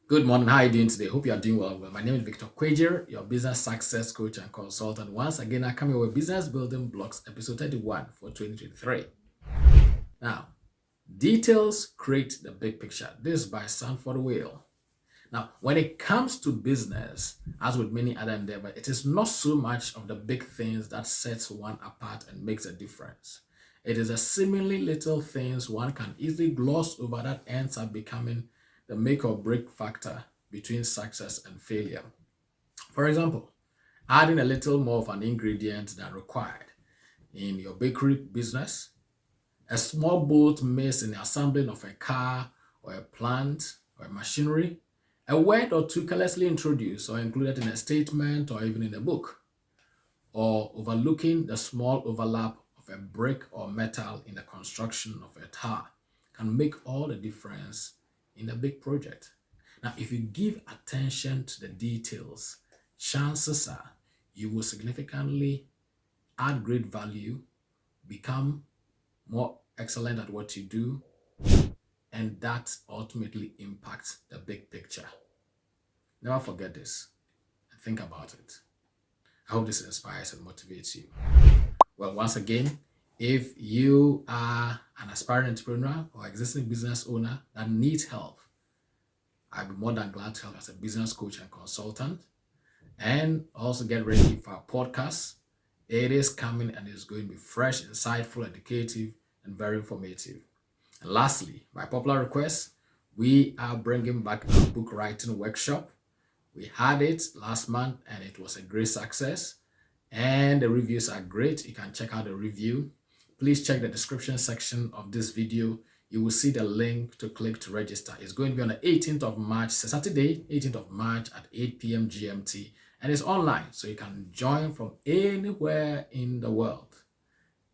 Good morning. How are you doing today? Hope you are doing well. My name is Victor Quajer, your business success coach and consultant. Once again, I come here with Business Building Blocks, episode 31 for 2023. Now, details create the big picture. This is by Sanford Whale. Now, when it comes to business, as with many other endeavors, it is not so much of the big things that sets one apart and makes a difference. It is the seemingly little things one can easily gloss over that ends up becoming the make or break factor between success and failure. For example, adding a little more of an ingredient than required in your bakery business, a small bolt missed in the assembling of a car or a plant or a machinery, a word or two carelessly introduced or included in a statement or even in a book, or overlooking the small overlap of a brick or metal in the construction of a tower can make all the difference in a big project. Now, if you give attention to the details, chances are you will significantly add great value, become more excellent at what you do, and that ultimately impacts the big picture. Never forget this and think about it. I hope this inspires and motivates you. Well, once again, if you are an aspiring entrepreneur or existing business owner that needs help, I'd be more than glad to help as a business coach and consultant. And also get ready for our podcast. It is coming and it's going to be fresh, insightful, educative, and very informative. And lastly, by popular request, we are bringing back our book writing workshop. We had it last month and it was a great success. And the reviews are great. You can check out the review. Please check the description section of this video. You will see the link to click to register. It's going to be on the 18th of March, Saturday, 18th of March at 8 p.m. GMT. And it's online, so you can join from anywhere in the world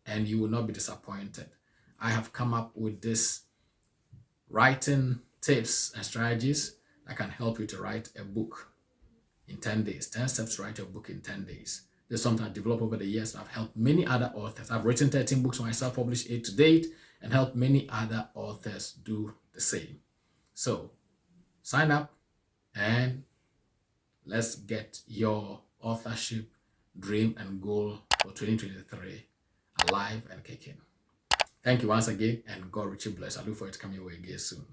and you will not be disappointed. I have come up with this writing tips and strategies that can help you to write a book in 10 days. 10 steps to write your book in 10 days. This is something I've developed over the years. I've helped many other authors. I've written 13 books myself, published 8 to date, and helped many other authors do the same. So sign up and let's get your authorship dream and goal for 2023 alive and kicking. Thank you once again, and God richly bless. I look forward to coming your way again soon.